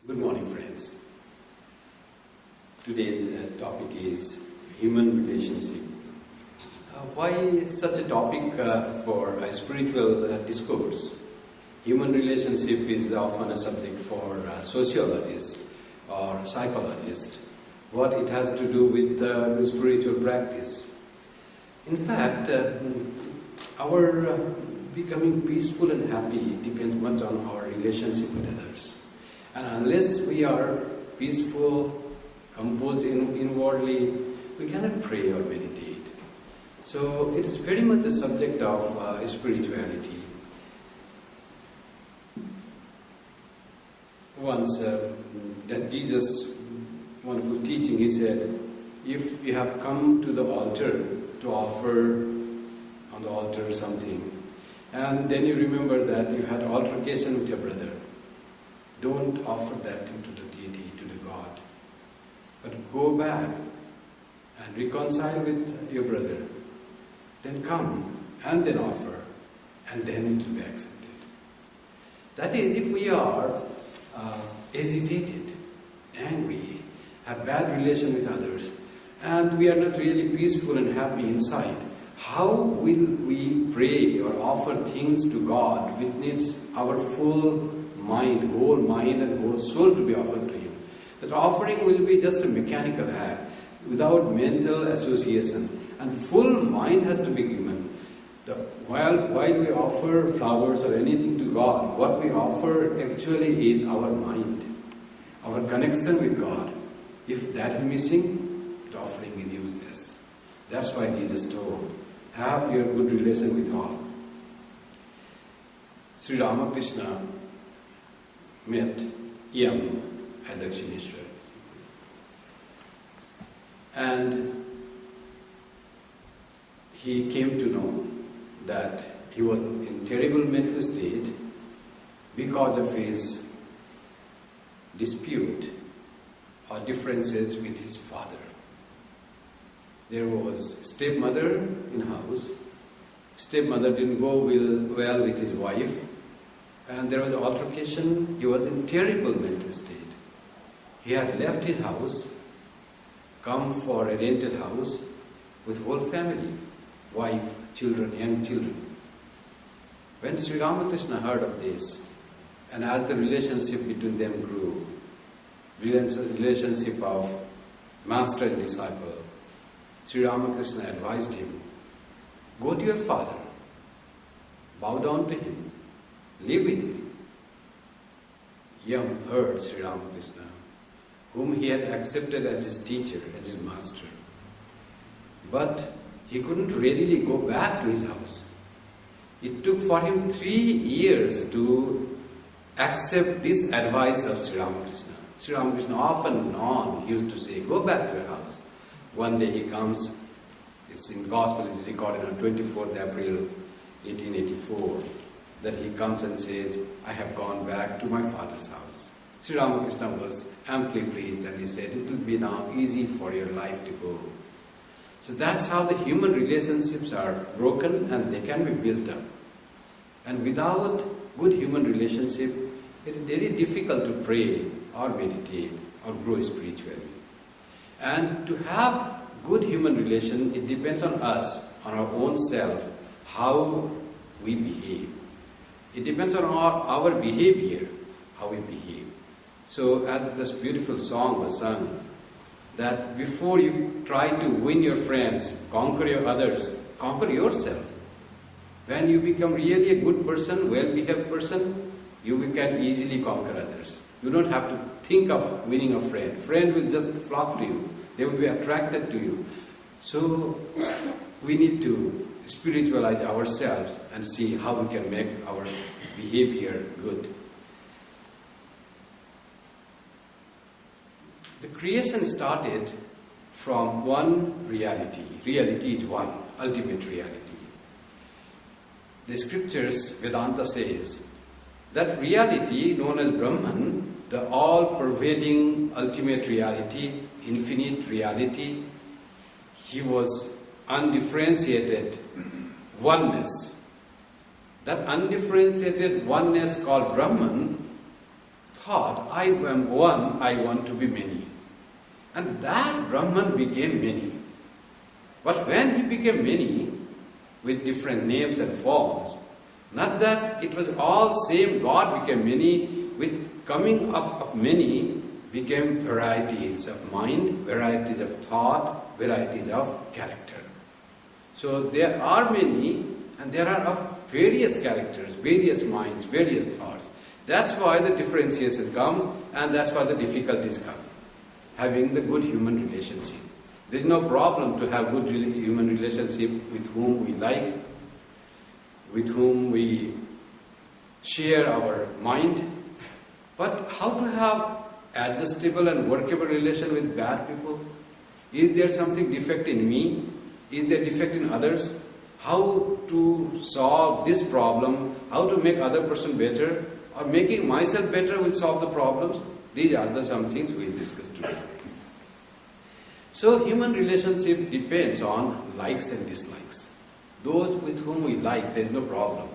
Good morning, friends. Today's topic is human relationship. Why such a topic for a spiritual discourse? Human relationship is often a subject for sociologists or psychologists. What it has to do with spiritual practice. In fact, our becoming peaceful and happy depends much on our relationship with others. And unless we are peaceful, composed inwardly, we cannot pray or meditate. So it is very much the subject of spirituality. Once that Jesus, wonderful teaching, he said, if you have come to the altar to offer on the altar something, and then you remember that you had altercation with your brother, don't offer that to the deity, to the God, but go back and reconcile with your brother. Then come and then offer, and then it will be accepted. That is, if we are agitated, angry, have bad relation with others, and we are not really peaceful and happy inside, how will we pray or offer things to God which needs our full mind, whole mind and whole soul to be offered to Him? That offering will be just a mechanical act without mental association, and full mind has to be given. While we offer flowers or anything to God, what we offer actually is our mind, our connection with God. If that is missing, the offering is useless. That's why Jesus told, have your good relation with all. Sri Ramakrishna met Yam at Dakshineshwar. And he came to know that he was in terrible mental state because of his dispute or differences with his father. There was stepmother in house. Stepmother didn't go well with his wife. And there was altercation. He was in terrible mental state. He had left his house, come for a rented house with whole family, wife, children, young children. When Sri Ramakrishna heard of this, and as the relationship between them grew, relationship of master and disciple, Sri Ramakrishna advised him, go to your father, bow down to him, live with him. Yam heard Sri Ramakrishna, whom he had accepted as his teacher, as his master. But he couldn't readily go back to his house. It took for him 3 years to accept this advice of Sri Ramakrishna. Sri Ramakrishna often he used to say, go back to your house. One day he comes, it's in Gospel, it's recorded on 24th April 1884, that he comes and says, I have gone back to my father's house. Sri Ramakrishna was amply pleased and he said, it will be now easy for your life to go. So that's how the human relationships are broken and they can be built up. And without good human relationship, it is very difficult to pray or meditate or grow spiritually. And to have good human relation, it depends on us, on our own self, how we behave. It depends on our behavior, how we behave. So as this beautiful song was sung, that before you try to win your friends, conquer your others, conquer yourself. When you become really a good person, well-behaved person, you can easily conquer others. You don't have to think of winning a friend. Friend will just flock to you. They will be attracted to you. So we need to spiritualize ourselves and see how we can make our behavior good. The creation started from one reality. Reality is one, ultimate reality. The scriptures, Vedanta says, that reality known as Brahman, the all-pervading ultimate reality, infinite reality, he was undifferentiated oneness. That undifferentiated oneness called Brahman thought, I am one, I want to be many. And that Brahman became many. But when he became many, with different names and forms, not that it was all same God became many, with coming up of many became varieties of mind, varieties of thought, varieties of character. So there are many, and there are of various characters, various minds, various thoughts. That's why the differentiation comes, and that's why the difficulties come. Having the good human relationship. There is no problem to have good human relationship with whom we like, with whom we share our mind. But how to have adjustable and workable relation with bad people? Is there something defect in me? Is there defect in others? How to solve this problem? How to make other person better? Or making myself better will solve the problems? These are the some things we will discuss today. So human relationship depends on likes and dislikes. Those with whom we like, there is no problem.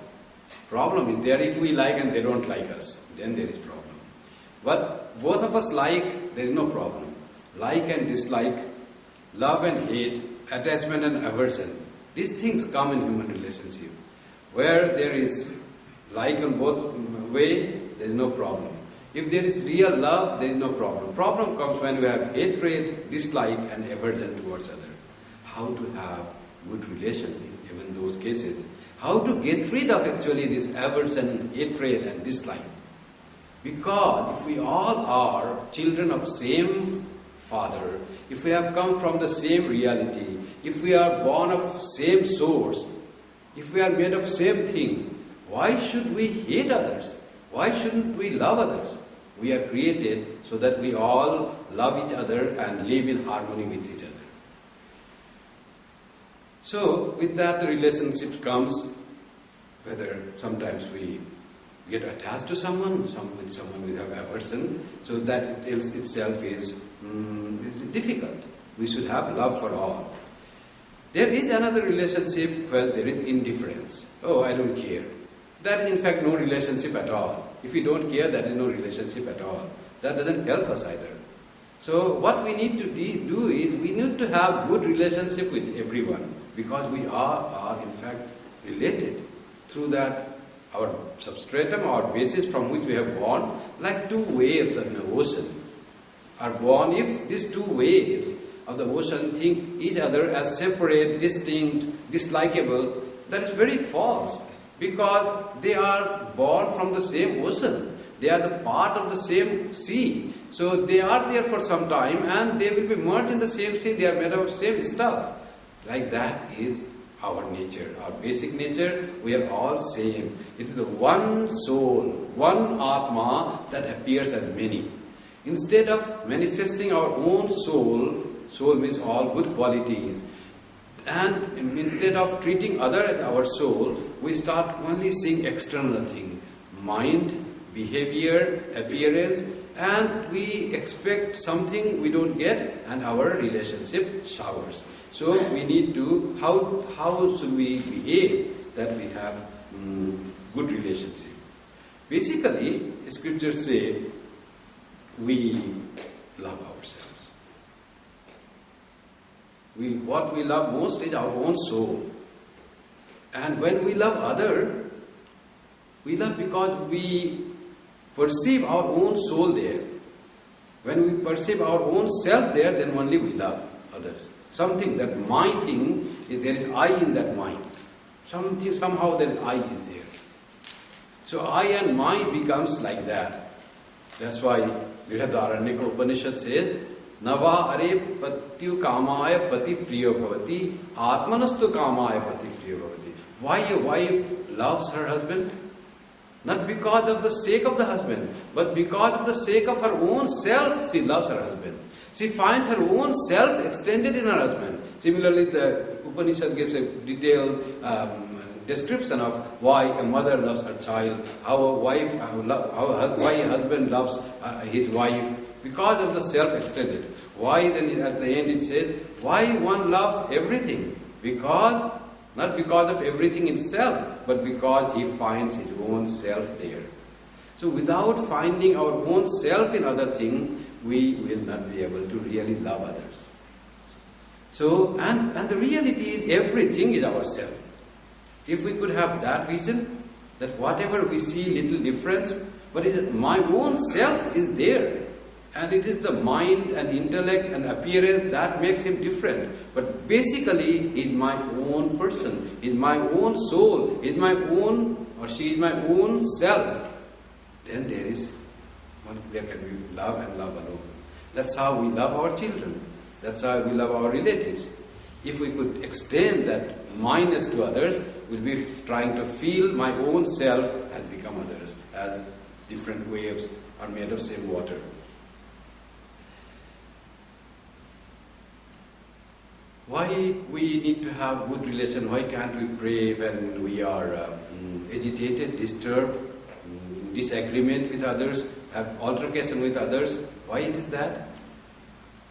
Problem is there if we like and they don't like us, then there is problem. But both of us like, there is no problem. Like and dislike, love and hate, attachment and aversion, these things come in human relationship. Where there is like on both way, there is no problem. If there is real love, there is no problem. Problem comes when we have hatred, dislike and aversion towards others. How to have good relationship, even those cases. How to get rid of actually this aversion, hatred and dislike. Because if we all are children of same Father, if we have come from the same reality, if we are born of same source, if we are made of same thing, why should we hate others? Why shouldn't we love others? We are created so that we all love each other and live in harmony with each other. So, with that the relationship comes, whether sometimes we get attached to someone, with someone we have aversion, so that itself is difficult. We should have love for all. There is another relationship where there is indifference. Oh, I don't care. That is in fact no relationship at all. If we don't care, that is no relationship at all. That doesn't help us either. So what we need to do is, we need to have good relationship with everyone, because we are in fact related through that our substratum, our basis from which we have born, like two waves in the ocean are born. If these two waves of the ocean think each other as separate, distinct, dislikable, that is very false, because they are born from the same ocean. They are the part of the same sea. So they are there for some time and they will be merged in the same sea. They are made of same stuff. Like that is our nature, our basic nature. We are all same. It is the one soul, one Atma that appears as many. Instead of manifesting our own soul, soul means all good qualities, and instead of treating other as our soul, we start only seeing external thing, mind, behavior, appearance, and we expect something we don't get, and our relationship showers. So we need to, how should we behave that we have good relationship? Basically, scriptures say we love ourselves. What we love most is our own soul. And when we love other, we love because we perceive our own soul there. When we perceive our own self there, then only we love others. Something that my thing, there is I in that mind. Somehow that I is there. So I and my becomes like that. That's why Brihadaranyaka Upanishad says, Nava are patyu kamaya pati priyo bhavati, atmanastu kamaya pati priyo bhavati. Why a wife loves her husband? Not because of the sake of the husband, but because of the sake of her own self, she loves her husband. She finds her own self extended in her husband. Similarly, the Upanishad gives a detailed description of why a mother loves her child, why a husband loves his wife, because of the self extended. Why then at the end it says, why one loves everything? Because, not because of everything itself, but because he finds his own self there. So without finding our own self in other thing, we will not be able to really love others. So, and the reality is everything is ourself. If we could have that vision, that whatever we see little difference, but is it my own self is there. And it is the mind and intellect and appearance that makes him different. But basically, he is my own person, he is my own soul, he is my own, or she is my own self. Then there can be love and love alone. That's how we love our children. That's how we love our relatives. If we could extend that minus to others, we'll be trying to feel my own self has become others, as different waves are made of same water. Why we need to have good relation? Why can't we pray when we are agitated, disturbed, in disagreement with others, have altercation with others? Why it is that?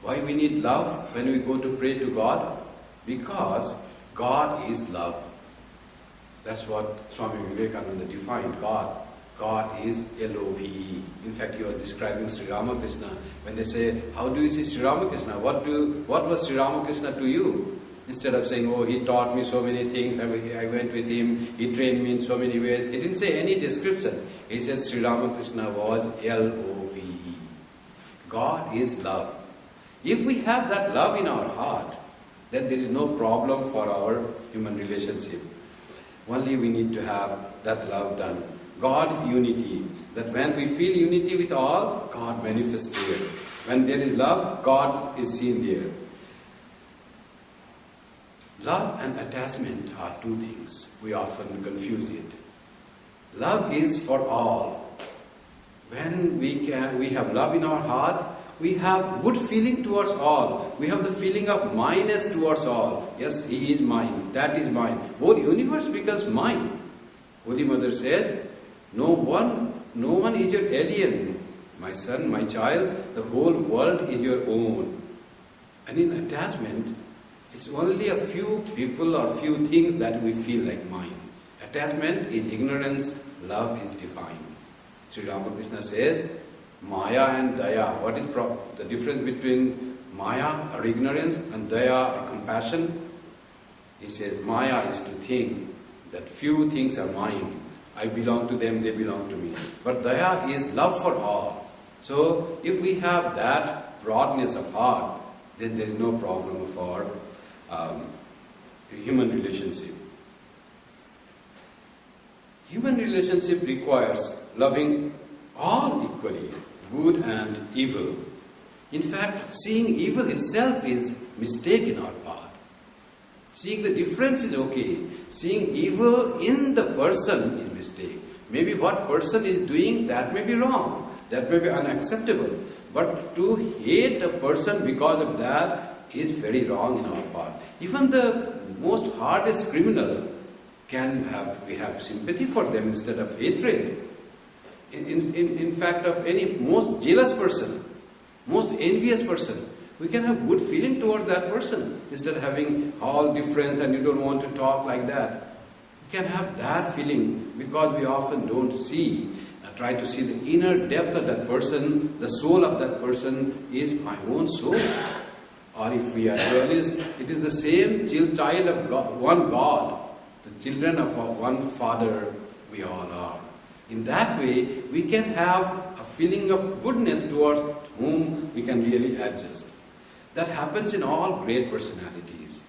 Why we need love when we go to pray to God? Because God is love. That's what Swami Vivekananda defined God. God is L-O-V-E. In fact, he was describing Sri Ramakrishna. When they say, how do you see Sri Ramakrishna? What was Sri Ramakrishna to you? Instead of saying, oh, he taught me so many things, I went with him, he trained me in so many ways. He didn't say any description. He said Sri Ramakrishna was L-O-V-E. God is love. If we have that love in our heart, then there is no problem for our human relationship. Only we need to have that love done. God unity, that when we feel unity with all, God manifests there. When there is love, God is seen there. Love and attachment are two things. We often confuse it. Love is for all. When we have love in our heart, we have good feeling towards all. We have the feeling of mineness towards all. Yes, he is mine, that is mine. Whole universe becomes mine. Holy Mother said, no one is your alien. My son, my child, the whole world is your own. And in attachment, it's only a few people or few things that we feel like mine. Attachment is ignorance, love is divine. Sri Ramakrishna says, Maya and Daya. What is the difference between Maya or ignorance and Daya or compassion? He says, Maya is to think that few things are mine. I belong to them, they belong to me. But Daya is love for all. So, if we have that broadness of heart, then there is no problem for human relationship. Human relationship requires loving all equally, good and evil. In fact, seeing evil itself is mistake in our part. Seeing the difference is okay. Seeing evil in the person is mistake. Maybe what person is doing, that may be wrong. That may be unacceptable. But to hate a person because of that is very wrong in our part. Even the most hardest criminal we have sympathy for them instead of hatred. In fact, of any most jealous person, most envious person, we can have good feeling toward that person instead of having all difference and you don't want to talk like that. We can have that feeling because we often don't see, try to see the inner depth of that person, the soul of that person is my own soul. Or if we are realists, it is the same child of God, one God, the children of one Father we all are. In that way, we can have a feeling of goodness towards whom we can really adjust. That happens in all great personalities.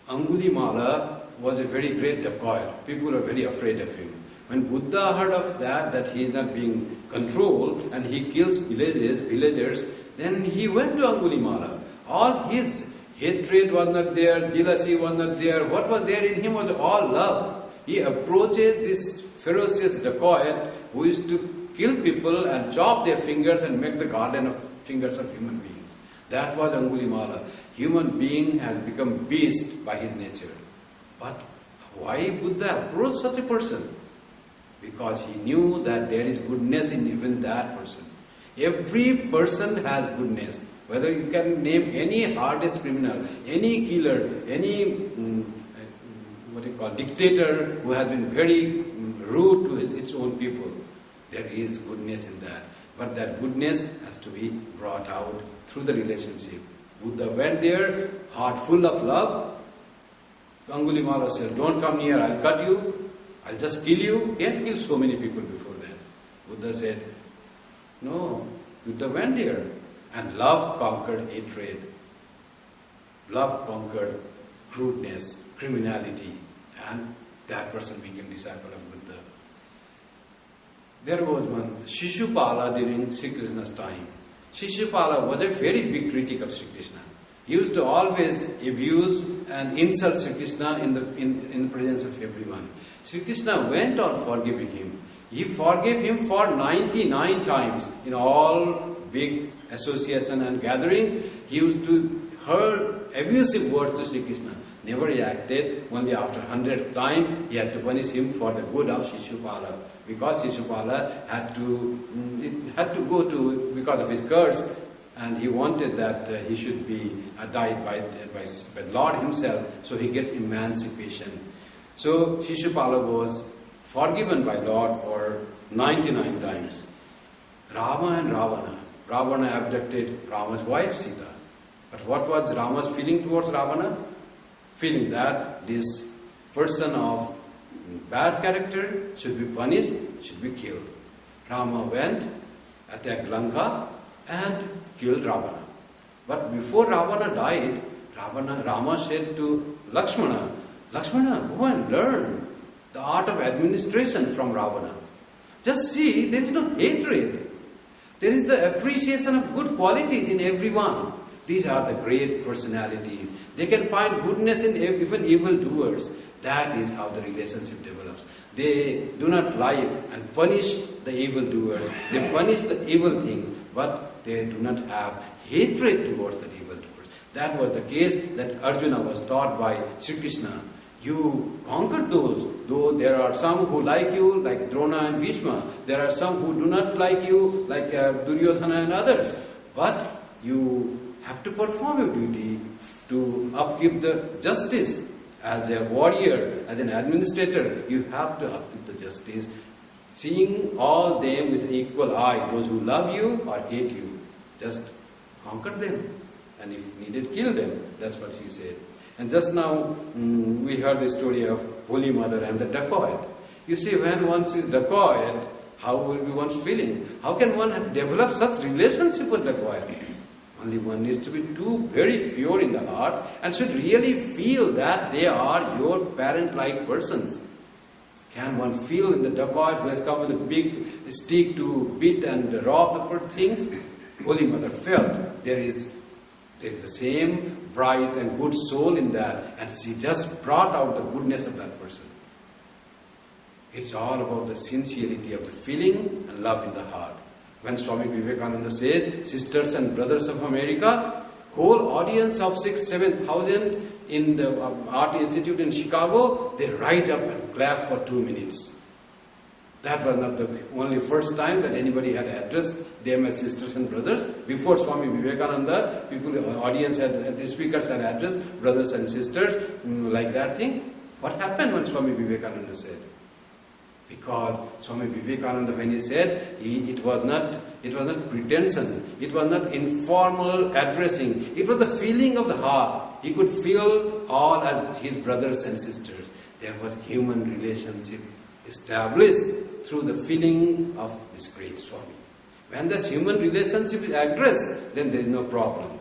Angulimala was a very great dacoit. People were very afraid of him. When Buddha heard of that he is not being controlled and he kills villagers, then he went to Angulimala. All his hatred was not there, jealousy was not there. What was there in him was all love. He approaches this ferocious dacoit who used to kill people and chop their fingers and make the garden of fingers of human beings. That was Angulimala. Human being has become beast by his nature. But why Buddha approached such a person? Because he knew that there is goodness in even that person. Every person has goodness. Whether you can name any hardest criminal, any killer, any dictator who has been very rude to its own people. There is goodness in that. But that goodness has to be brought out through the relationship. Buddha went there, heart full of love. Angulimala said, don't come near, I'll cut you, I'll just kill you. He had killed so many people before that. Buddha said, no, Buddha went there. And love conquered hatred. Love conquered crudeness, criminality. And that person became disciple of Buddha. There was one Shishupala during Sri Krishna's time. Shishupala was a very big critic of Sri Krishna. He used to always abuse and insult Sri Krishna in the presence of everyone. Sri Krishna went on forgiving him. He forgave him for 99 times in all big association and gatherings. He used to hear abusive words to Sri Krishna. Never reacted. Only after 100th time he had to punish him for the good of Shishupala. Because Shishupala had to go to, because of his curse, and he wanted that he should be died by Lord himself, so he gets emancipation. So Shishupala was forgiven by Lord for 99 times. Rama and Ravana. Ravana abducted Rama's wife Sita. But what was Rama's feeling towards Ravana? Feeling that this person of bad character should be punished, should be killed. Rama went, attacked Lanka and killed Ravana. But before Ravana died, Rama said to Lakshmana, Lakshmana, go and learn the art of administration from Ravana. Just see, there is no hatred. There is the appreciation of good qualities in everyone. These are the great personalities. They can find goodness in even evildoers. That is how the relationship develops. They do not lie and punish the evildoers. They punish the evil things, but they do not have hatred towards the evildoers. That was the case that Arjuna was taught by Sri Krishna. You conquer those, though there are some who like you, like Drona and Bhishma. There are some who do not like you, like Duryodhana and others. But you have to perform your duty to upkeep the justice. As a warrior, as an administrator, you have to upkeep the justice, seeing all them with an equal eye, those who love you or hate you. Just conquer them, and if needed, kill them. That's what she said. And just now, we heard the story of Holy Mother and the dacoit. You see, when one sees dacoit, how will be one's feeling? How can one develop such relationship with dacoit? Only one needs to be very pure in the heart and should really feel that they are your parent-like persons. Can one feel in the dacoit who has come with a big stick to beat and rob the poor things? Holy Mother felt there is the same bright and good soul in that, and she just brought out the goodness of that person. It's all about the sincerity of the feeling and love in the heart. When Swami Vivekananda said, sisters and brothers of America, whole audience of 6,000-7,000 in the Art Institute in Chicago, they rise up and clap for 2 minutes. That was not the only first time that anybody had addressed them as sisters and brothers. Before Swami Vivekananda, the speakers had addressed brothers and sisters, like that thing. What happened when Swami Vivekananda said? Because Swami Vivekananda, when he said, it was not pretension, it was not informal addressing, it was the feeling of the heart. He could feel all as his brothers and sisters. There was human relationship established through the feeling of this great Swami. When this human relationship is addressed, then there is no problem.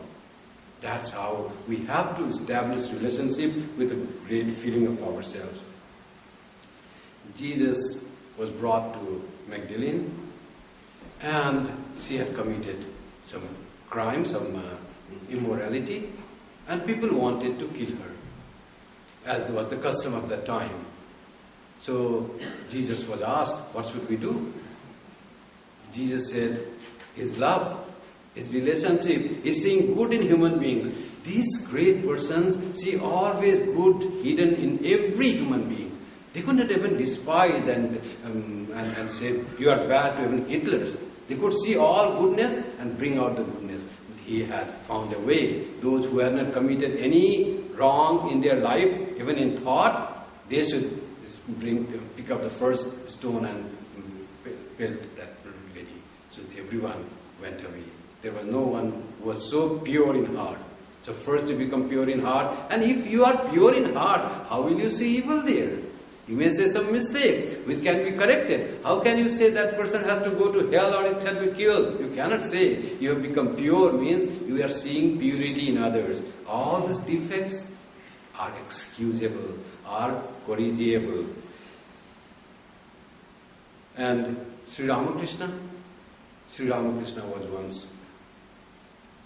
That's how we have to establish relationship with a great feeling of ourselves. Jesus was brought to Magdalene, and she had committed some crime, some immorality, and people wanted to kill her, as was the custom of that time. So Jesus was asked, what should we do? Jesus said, his love, his relationship, his seeing good in human beings. These great persons see always good hidden in every human being. They could not even despise and say, you are bad to even Hitler's. They could see all goodness and bring out the goodness. He had found a way. Those who had not committed any wrong in their life, even in thought, they should pick up the first stone and felt that lady. So everyone went away. There was no one who was so pure in heart. So first you become pure in heart, and if you are pure in heart, how will you see evil there? You may say some mistakes which can be corrected. How can you say that person has to go to hell or it shall be killed? You cannot say. You have become pure means you are seeing purity in others. All these defects are excusable, are corrigible. And Sri Ramakrishna was once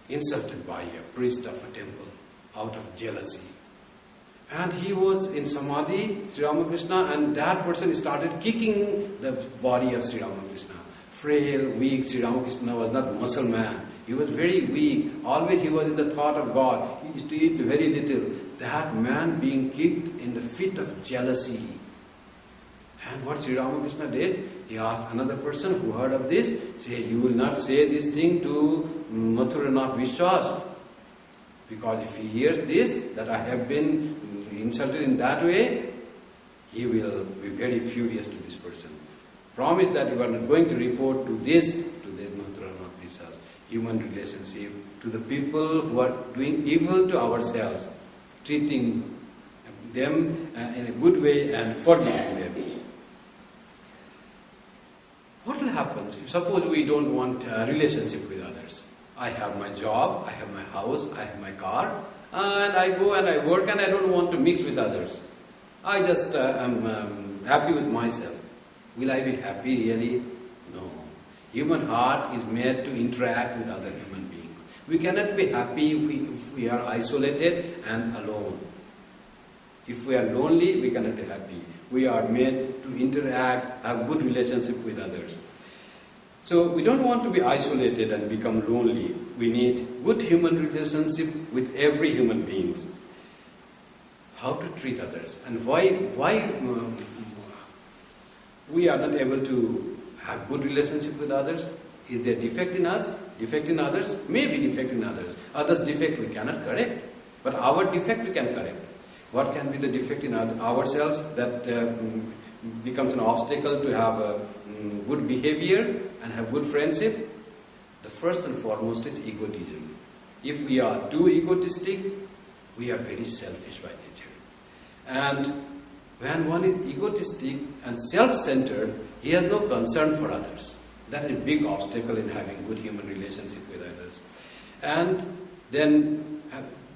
insulted by a priest of a temple out of jealousy. And he was in Samadhi, Sri Ramakrishna, and that person started kicking the body of Sri Ramakrishna. Frail, weak, Sri Ramakrishna was not muscle man. He was very weak. Always he was in the thought of God. He used to eat very little. That man being kicked in the fit of jealousy. And what Sri Ramakrishna did, he asked another person who heard of this, say, you will not say this thing to Mathuranath Vishwas. Because if he hears this, that I have been insulted in that way, he will be very furious to this person. Promise that you are not going to report to this Mathuranath Vishwas, human relationship, to the people who are doing evil to ourselves, treating them in a good way and forgiving them. What will happen? Suppose we don't want a relationship with others. I have my job, I have my house, I have my car, and I go and I work and I don't want to mix with others. I just am happy with myself. Will I be happy really? No. Human heart is made to interact with other human beings. We cannot be happy if we are isolated and alone. If we are lonely, we cannot be happy. We are made to interact, have good relationship with others. So we don't want to be isolated and become lonely. We need good human relationship with every human being. How to treat others and why we are not able to have good relationship with others? Is there defect in us? Defect in others? Maybe defect in others. Others' defect we cannot correct, but our defect we can correct. What can be the defect in ourselves that becomes an obstacle to have a good behavior and have good friendship? The first and foremost is egotism. If we are too egotistic, we are very selfish by nature. And when one is egotistic and self-centered, he has no concern for others. That is a big obstacle in having good human relationship with others. And then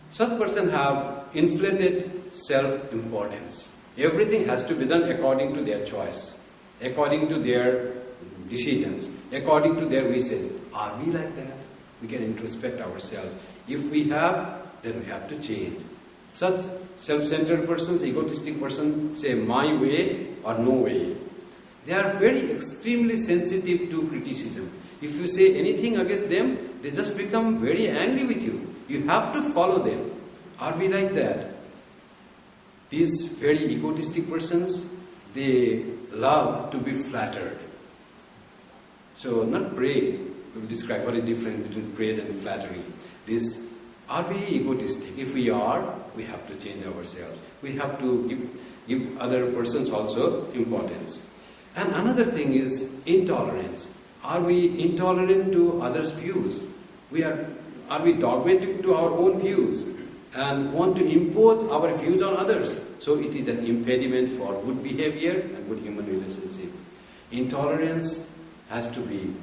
such person have inflated self-importance. Everything has to be done according to their choice, according to their decisions, according to their wishes. Are we like that? We can introspect ourselves. If we have, then we have to change. Such self-centered persons, egotistic persons say my way or no way. They are very extremely sensitive to criticism. If you say anything against them, they just become very angry with you. You have to follow them. Are we like that? These very egotistic persons, they love to be flattered. So not praise. We will describe what is the difference between praise and flattery. Are we egotistic? If we are, we have to change ourselves. We have to give other persons also importance. And another thing is intolerance. Are we intolerant to others' views? Are we dogmatic to our own views and want to impose our views on others? So it is an impediment for good behavior and good human relationship. Intolerance has to be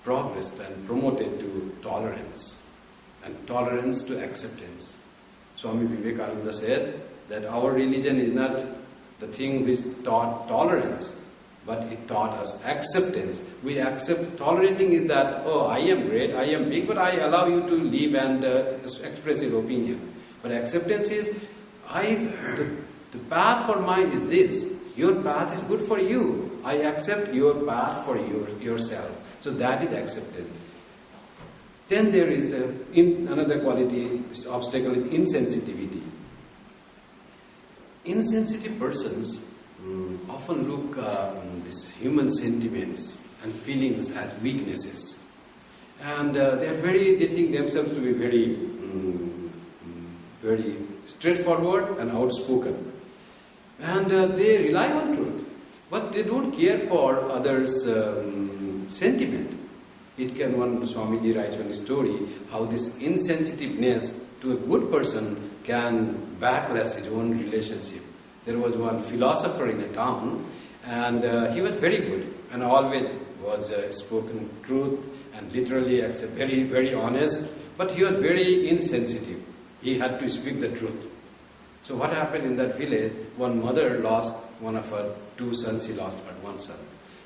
progressed and promoted to tolerance, and tolerance to acceptance. Swami Vivekananda said that our religion is not the thing which taught tolerance, but it taught us acceptance. We accept, tolerating is that, oh, I am great, I am big, but I allow you to live and express your opinion. But acceptance is, the path for mine is this. Your path is good for you. I accept your path for yourself. So that is acceptance. Then there is another quality, this obstacle is insensitivity. Insensitive persons often look these human sentiments and feelings as weaknesses, and they think themselves to be very straightforward and outspoken, and they rely on truth. but they don't care for others' sentiment. It can, one Swamiji writes one story, how this insensitiveness to a good person can backlash his own relationship. There was one philosopher in a town, and he was very good, and always was spoken truth, and literally very, very honest, but he was very insensitive. He had to speak the truth. So what happened in that village, one mother lost one of her 2 sons, she lost her 1 son.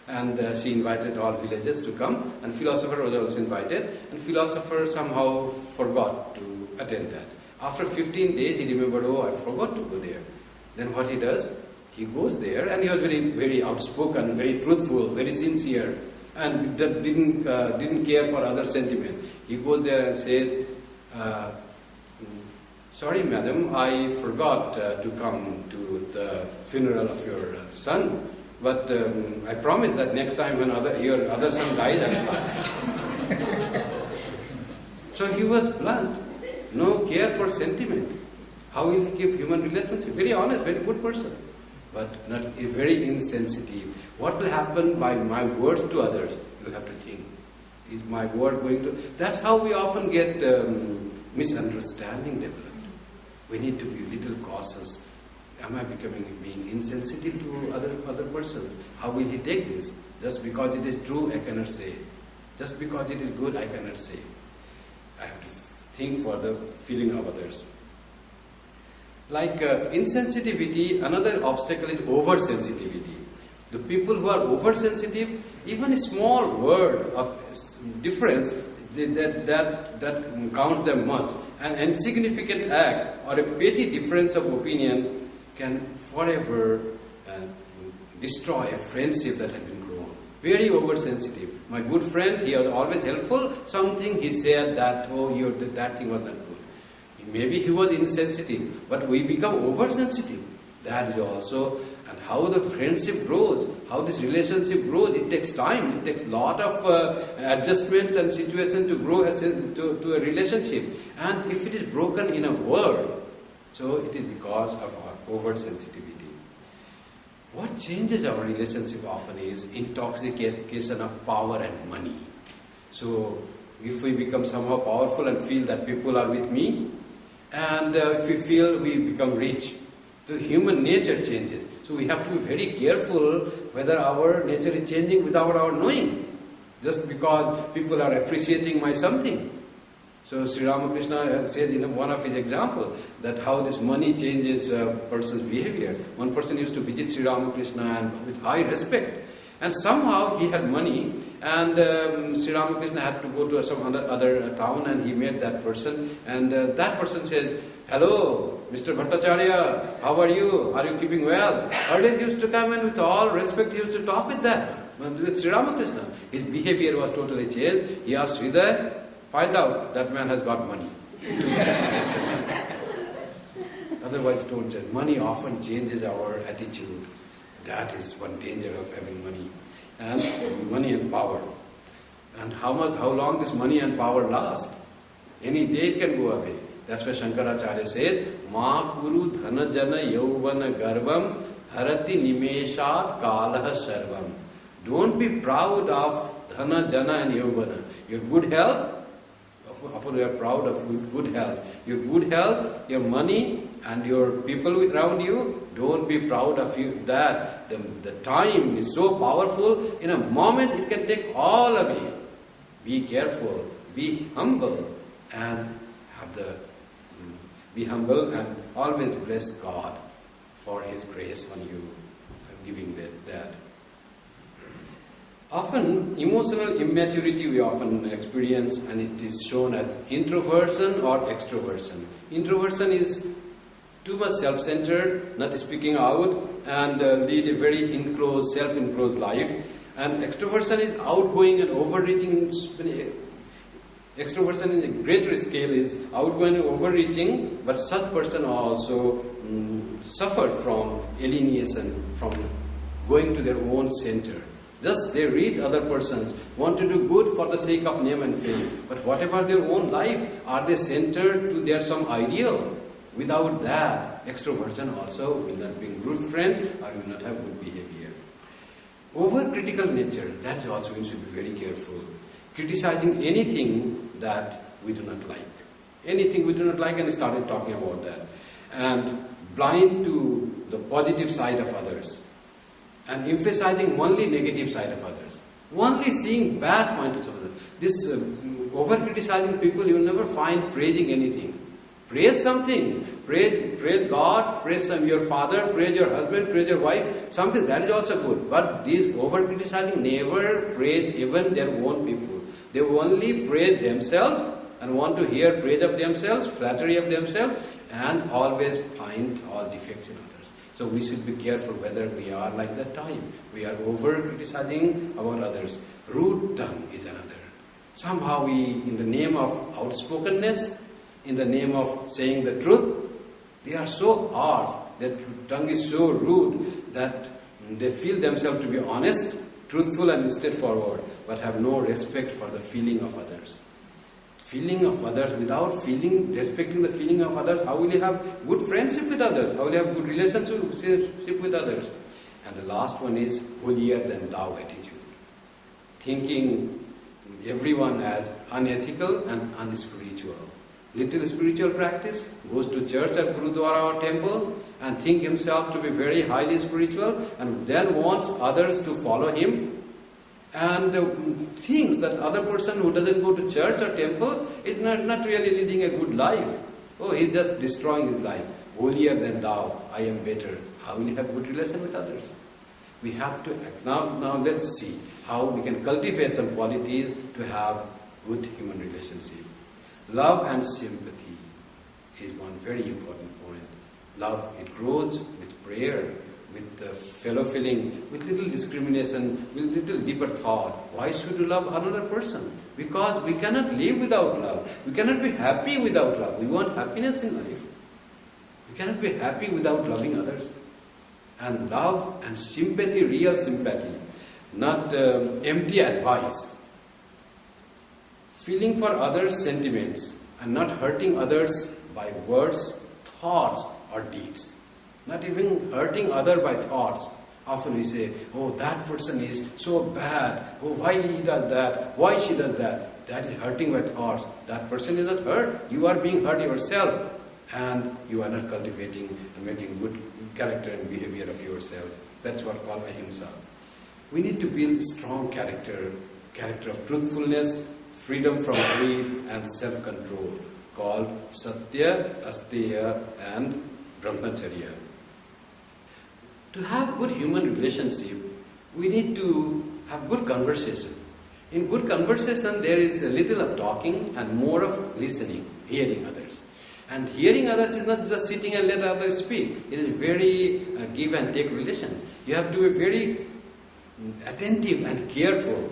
And she invited all villagers to come, and philosopher was also invited, and philosopher somehow forgot to attend that. After 15 days he remembered, oh, I forgot to go there. Then what he does, he goes there, and he was very, very outspoken, very truthful, very sincere, and didn't care for other sentiment. He goes there and said, sorry madam, I forgot to come to the funeral of your son, but I promise that next time when your other son dies, I will come. So he was blunt, no care for sentiment. How will he keep human relationship? Very honest, very good person, but not very insensitive. What will happen by my words to others? You have to think. Is my word going to... That's how we often get misunderstanding developed. We need to be a little cautious. Am I being insensitive to other persons? How will he take this? Just because it is true, I cannot say. Just because it is good, I cannot say. I have to think for the feeling of others. Like insensitivity, another obstacle is oversensitivity. The people who are oversensitive, even a small word of difference, that counts them much. An insignificant act or a petty difference of opinion can forever destroy a friendship that has been grown. Very oversensitive. My good friend, he was always helpful. Something he said that, that thing was not good. Maybe he was insensitive, but we become oversensitive. That is also, and how the friendship grows, how this relationship grows, it takes time, it takes a lot of adjustments and situations to grow to a relationship. And if it is broken in a word, so it is because of our oversensitivity. What changes our relationship often is intoxication of power and money. So if we become somehow powerful and feel that people are with me, and if we feel we become rich, so human nature changes. So we have to be very careful whether our nature is changing without our knowing, just because people are appreciating my something. So Sri Ramakrishna said in one of his examples that how this money changes a person's behavior. One person used to visit Sri Ramakrishna and with high respect, and somehow he had money, and Sri Ramakrishna had to go to some other town, and he met that person, and that person said, "Hello, Mr. Bhattacharya, how are you? Are you keeping well?" Earlier he used to come, and with all respect he used to talk with that, with Sri Ramakrishna. His behavior was totally changed. He asked Hridaya, find out that man has got money. Otherwise don't change. Money often changes our attitude. That is one danger of having money. And money and power. And how long this money and power last? Any day it can go away. That's why Shankaracharya said, Ma kuru dhana jana yauvana garvam harati nimeshat kalaha sarvam. Don't be proud of dhana jana and yauvana. Your good health, often we are proud of good health. Your good health, your money, and your people around you, don't be proud of that. The time is so powerful, in a moment it can take all away. Be careful, be humble, and be humble and always bless God for His grace on you, giving that. Often, emotional immaturity we often experience, and it is shown as introversion or extroversion. Introversion is too much self-centered, not speaking out, and lead a very enclosed, self-enclosed life. And extroversion is outgoing and overreaching. Extroversion in a greater scale is outgoing and overreaching, but such person also suffer from alienation, from going to their own center. Just they reach other persons, want to do good for the sake of name and fame. But whatever their own life, are they centered to their some ideal? Without that, extroversion also will not be good friends or will not have good behavior. Overcritical nature, that is also we should be very careful. Criticizing anything that we do not like. Anything we do not like, and he started talking about that. And blind to the positive side of others. And emphasizing only negative side of others. Only seeing bad points of others. This over-criticizing people, you will never find praising anything. Praise something. Praise God, praise your father, praise your husband, praise your wife. Something that is also good. But these over-criticizing never praise even their own people. They only praise themselves and want to hear praise of themselves, flattery of themselves, and always find all defects in others. So we should be careful whether we are like that time. We are over-criticizing about others. Rude tongue is another. Somehow we, in the name of outspokenness, in the name of saying the truth, they are so harsh, their tongue is so rude that they feel themselves to be honest, truthful and straightforward, but have no respect for the feeling of others. Feeling of others, without respecting the feeling of others, how will you have good friendship with others? How will you have good relationship with others? And the last one is holier than thou attitude. Thinking everyone as unethical and unspiritual. Little spiritual practice, goes to church or Gurudwara or temple and think himself to be very highly spiritual and then wants others to follow him. And thinks that other person who doesn't go to church or temple is not really leading a good life. Oh, he's just destroying his life. Holier than thou, I am better. How will you have good relation with others? We have to act. Now let's see how we can cultivate some qualities to have good human relationship. Love and sympathy is one very important point. Love, it grows with prayer, with fellow feeling, with little discrimination, with little deeper thought. Why should you love another person? Because we cannot live without love. We cannot be happy without love. We want happiness in life. We cannot be happy without loving others. And love and sympathy, real sympathy, not empty advice. Feeling for others' sentiments and not hurting others by words, thoughts or deeds. Not even hurting other by thoughts. Often we say, oh, that person is so bad. Oh, why he does that? Why she does that? That is hurting by thoughts. That person is not hurt. You are being hurt yourself. And you are not cultivating and making good character and behavior of yourself. That's what called ahimsa. We need to build strong character of truthfulness, freedom from greed and self-control, called satya, asteya and brahmacharya. To have good human relationship, we need to have good conversation. In good conversation, there is a little of talking and more of listening, hearing others. And hearing others is not just sitting and let others speak. It is very give and take relation. You have to be very attentive and careful,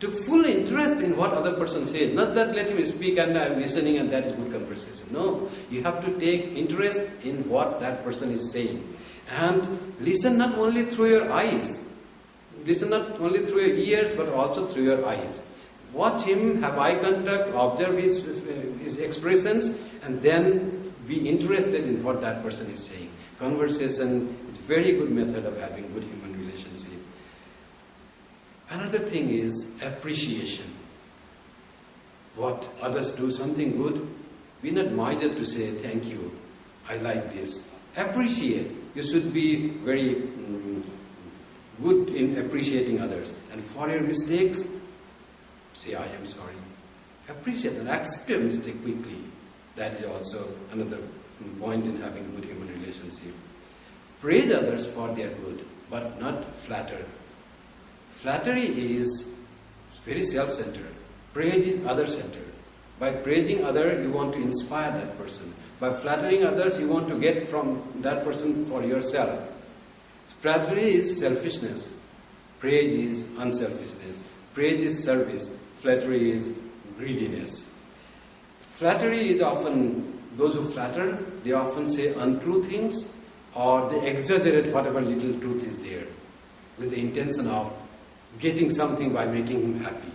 to full interest in what other person says. Not that let him speak and I am listening and that is good conversation. No, you have to take interest in what that person is saying. And listen not only through your eyes. Listen not only through your ears but also through your eyes. Watch him, have eye contact, observe his expressions, and then be interested in what that person is saying. Conversation is a very good method of having good human relationship. Another thing is appreciation. What others do something good, be not miser to say thank you, I like this. Appreciate. You should be very good in appreciating others. And for your mistakes, say I am sorry. Appreciate and accept your mistake quickly. That is also another point in having good human relationship. Praise others for their good, but not flatter. Flattery is very self-centered. Praise is other-centered. By praising others, you want to inspire that person. By flattering others, you want to get from that person for yourself. Flattery is selfishness. Praise is unselfishness. Praise is service. Flattery is greediness. Flattery is often, those who flatter, they often say untrue things or they exaggerate whatever little truth is there with the intention of getting something by making him happy.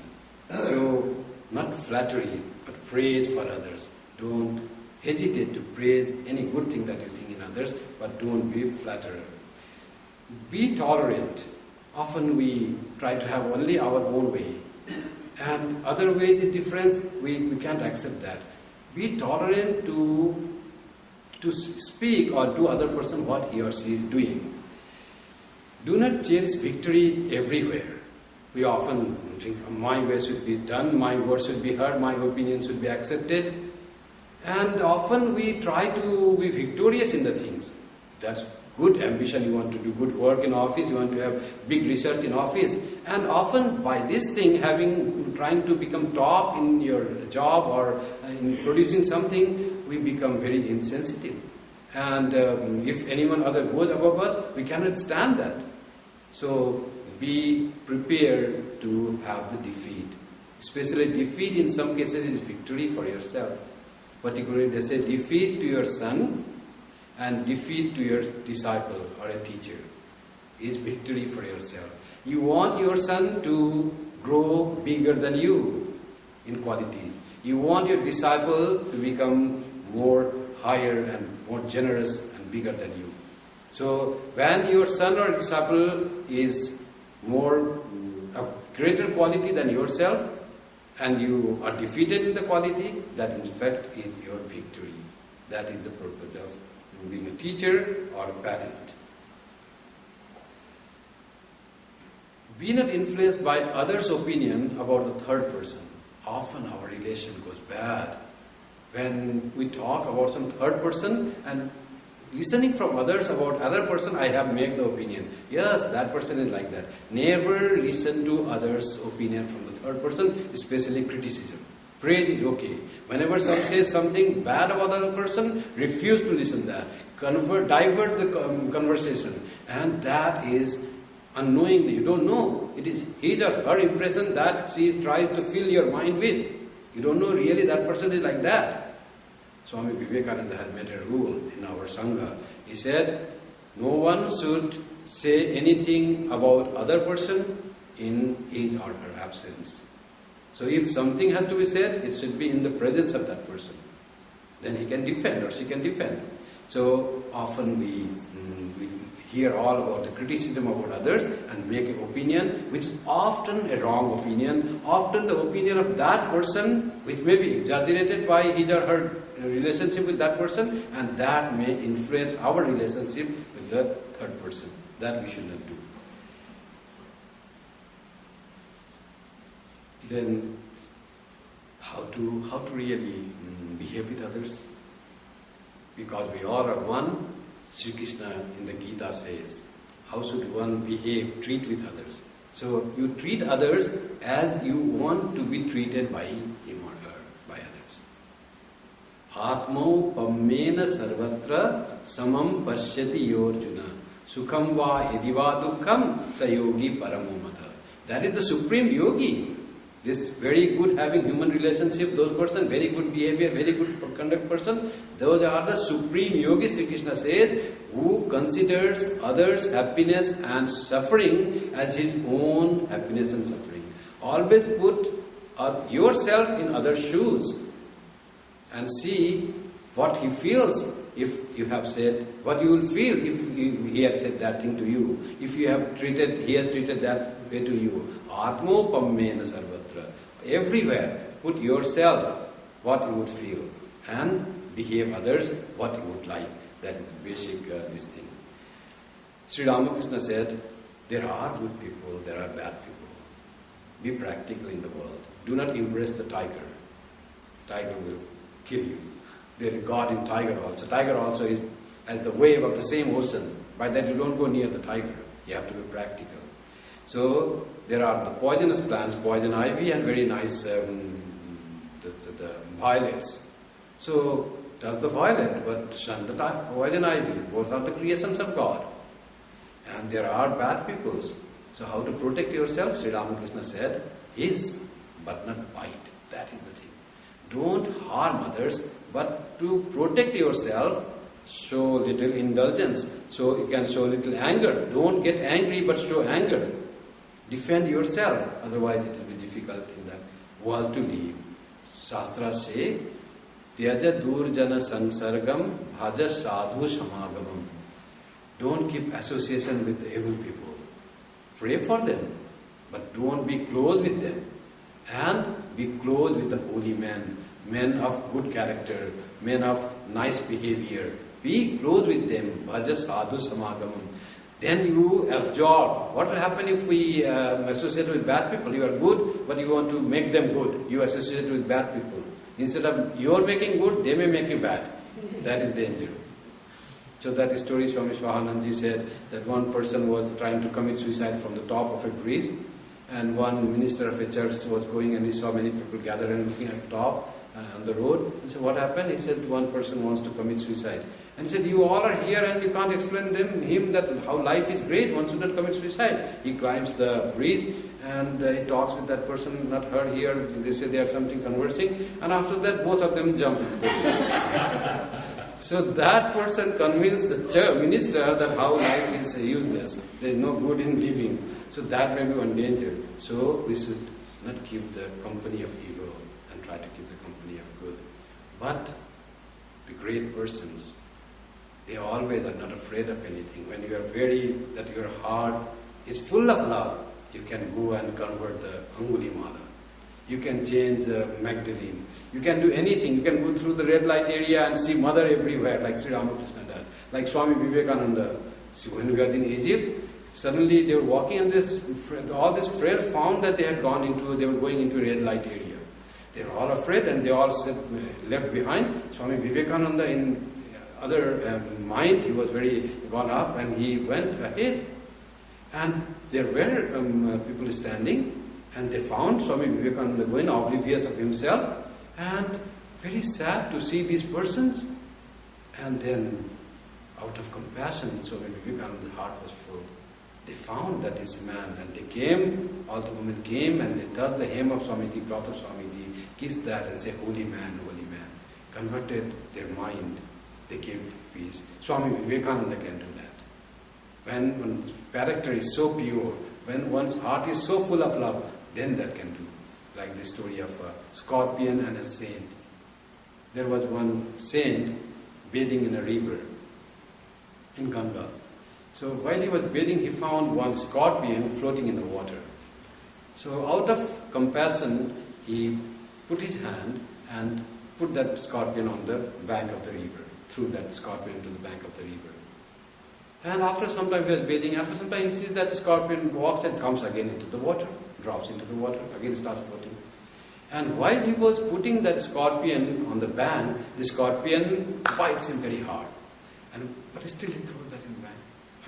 So, not flattery, but praise for others. Don't hesitate to praise any good thing that you think in others, but don't be flatterer. Be tolerant Often we try to have only our own way. And other way, the difference, we can't accept that. Be tolerant to speak or do other person what he or she is doing. Do not chase victory everywhere. We often think my way should be done, my word should be heard, my opinion should be accepted. And often we try to be victorious in the things. That's good ambition. You want to do good work in office, you want to have big research in office. And often by this thing, trying to become top in your job or in producing something, we become very insensitive. And if anyone other goes above us, we cannot stand that. So be prepared to have the defeat. Especially defeat in some cases is victory for yourself. Particularly they say defeat to your son and defeat to your disciple or a teacher is victory for yourself. You want your son to grow bigger than you in qualities. You want your disciple to become more higher and more generous and bigger than you. So when your son or disciple is more of greater quality than yourself and you are defeated in the quality, that in fact is your victory. That is the purpose of being a teacher or a parent. Be not influenced by others' opinion about the third person. Often our relation goes bad when we talk about some third person and listening from others about other person, I have made the opinion. Yes, that person is like that. Never listen to others' opinion from the third person, especially criticism. Praise is okay. Whenever someone says something bad about other person, refuse to listen to that. Divert the conversation. And that is unknowingly. You don't know. It is his or her impression that she tries to fill your mind with. You don't know really that person is like that. Swami Vivekananda had made a rule in our Sangha. He said, no one should say anything about other person in his or her absence. So if something has to be said, it should be in the presence of that person. Then he can defend or she can defend. So often we hear all about the criticism about others and make an opinion which is often a wrong opinion, often the opinion of that person which may be exaggerated by his or her relationship with that person, and that may influence our relationship with the third person. That we should not do. Then how to really behave with others? Because we all are one. Sri Krishna in the Gita says, how should one behave, treat with others? So you treat others as you want to be treated by him or her, by others. Atmo pammena sarvatra samam pashyati yorjuna sukham va yadiva dukkham sayogi paramomata. That is the supreme yogi. This very good having human relationship, those person, very good behavior, very good conduct person, those are the supreme yogis, Sri Krishna says, who considers others' happiness and suffering as his own happiness and suffering. Always put yourself in others' shoes and see what he feels if you have said, what you will feel if he had said that thing to you, if he has treated that way to you. Atmo pammena sarvatra. Everywhere, put yourself what you would feel and behave others what you would like. That is the basic this thing. Sri Ramakrishna said, there are good people, there are bad people. Be practical in the world. Do not embrace the tiger. Tiger will kill you. There is God in tiger also. Tiger also is at the wave of the same ocean. By that you don't go near the tiger. You have to be practical. So there are the poisonous plants, poison ivy and very nice the violets. So does the violet, but shun the poison ivy. Both are the creations of God. And there are bad peoples. So how to protect yourself? Sri Ramakrishna said, hiss, but not bite. That is the thing. Don't harm others, but to protect yourself, show little indulgence. So you can show little anger. Don't get angry, but show anger. Defend yourself, otherwise it will be difficult in the world to live. Shastra say, Tyaja durjana sansargam bhaja sadhu samagamam. Don't keep association with evil people. pray for them, but don't be close with them. And be close with the holy men of good character, men of nice behavior. Be close with them. Bhaja sadhu samagamam. Then you absorb. What will happen if we associate with bad people? You are good, but you want to make them good. You associate with bad people. Instead of you're making good, they may make you bad. That is danger. So that story Swami Swahanandji said that one person was trying to commit suicide from the top of a bridge, and one minister of a church was going and he saw many people gathered and looking at the top on the road. He said, what happened? He said, one person wants to commit suicide. And he said, you all are here and you can't explain him that how life is great, one should not commit suicide. He climbs the bridge and he talks with that person, not her here. They say they are something conversing, and after that both of them jump. So that person convinced the church minister that how life is useless. There is no good in living. So that may be one danger. So we should not keep the company of evil and try to keep the company of good. But the great persons, they always are not afraid of anything. When you are that your heart is full of love, you can go and convert the Angulimala. You can change Magdalene. You can do anything. You can go through the red light area and see mother everywhere, like Sri Ramakrishna does, like Swami Vivekananda. So when we were in Egypt, suddenly they were walking and all these friends found that they were going into a red light area. They were all afraid and they all left behind. Swami Vivekananda in other mind, he was very gone up and he went ahead. And there were people standing, and they found Swami Vivekananda going oblivious of himself and very sad to see these persons. And then out of compassion, Swami Vivekananda's heart was full. They found that this man, and they came, all the women came and they touched the hem of Swamiji, cloth of Swamiji, kissed that and said, holy man, converted their mind. They gave peace. Swami Vivekananda can do that. When one's character is so pure, when one's heart is so full of love, then that can do. Like the story of a scorpion and a saint. There was one saint bathing in a river in Ganga. So while he was bathing, he found one scorpion floating in the water. So out of compassion, he put his hand and put that scorpion on the bank of the river, threw that scorpion to the bank of the river. And after some time he was bathing, after some time he sees that the scorpion walks and comes again into the water, drops into the water, again starts floating. And while he was putting that scorpion on the bank, the scorpion bites him very hard. But still he throws that in the bank.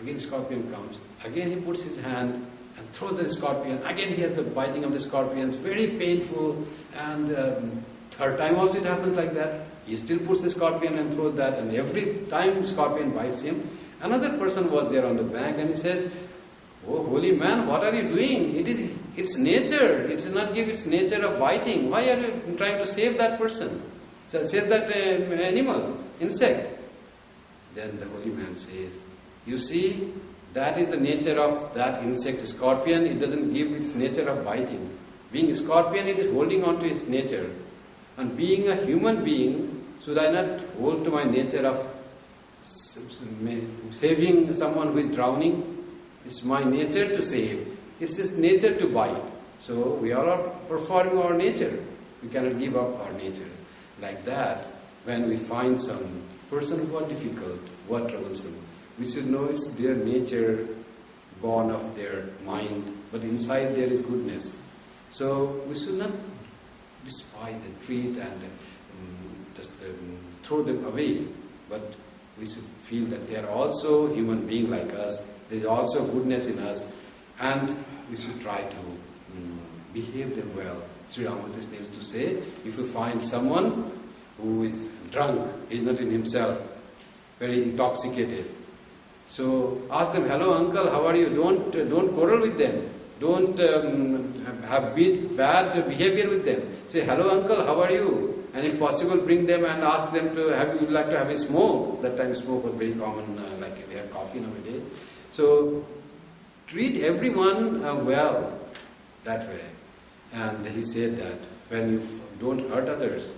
Again scorpion comes, again he puts his hand and throws the scorpion, again he has the biting of the scorpions, very painful, and third time also it happens like that. He still puts the scorpion and throws that, and every time scorpion bites him. Another person was there on the bank and he says, oh holy man, what are you doing? It's nature. It does not give its nature of biting. Why are you trying to save that person? So save that animal, insect. Then the holy man says, you see, that is the nature of that insect, scorpion. It doesn't give its nature of biting. Being a scorpion, it is holding on to its nature. And being a human being, should I not hold to my nature of saving someone who is drowning? It's my nature to save. It's his nature to bite. So we all are performing our nature. We cannot give up our nature. Like that, when we find some person who are difficult, who are troublesome, we should know it's their nature born of their mind, but inside there is goodness. So we should not despise and treat and just throw them away, but we should feel that they are also human beings like us. There is also goodness in us, and we should try to behave them well. Sri Ramakrishna used to say, if you find someone who is drunk, he is not in himself, very intoxicated, so ask them, hello uncle, how are you? Don't quarrel with them. Don't have bad behavior with them. Say, hello uncle, how are you? And if possible, bring them and ask them to would like to have a smoke. That time smoke was very common, like they have coffee nowadays. So treat everyone well that way. And he said that when you don't hurt others,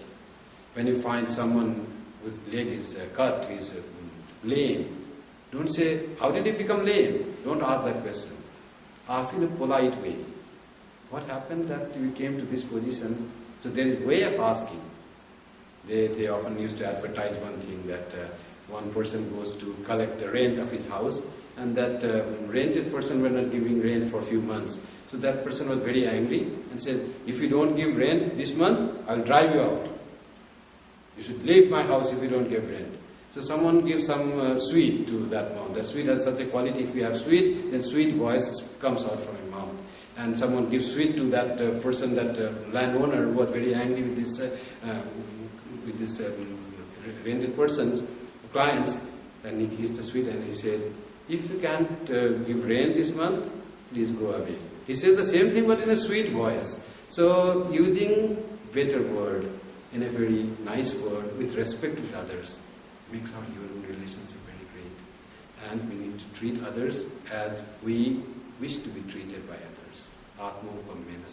when you find someone whose leg is cut, is lame, don't say, how did he become lame? Don't ask that question. ask in a polite way. What happened that we came to this position? So there is way of asking. They often used to advertise one thing, that one person goes to collect the rent of his house, and that rented person were not giving rent for a few months. So that person was very angry and said, if you don't give rent this month, I'll drive you out. You should leave my house if you don't give rent. So someone gives some sweet to that mouth. That sweet has such a quality, if you have sweet, then sweet voice comes out from your mouth. And someone gives sweet to that person, that landowner who was very angry with this rented person's clients, then he gives the sweet and he says, if you can't give rent this month, please go away. He says the same thing but in a sweet voice. So using better word, in a very nice word, with respect with others, makes our human relationship very great. And we need to treat others as we wish to be treated by others. Atma upamena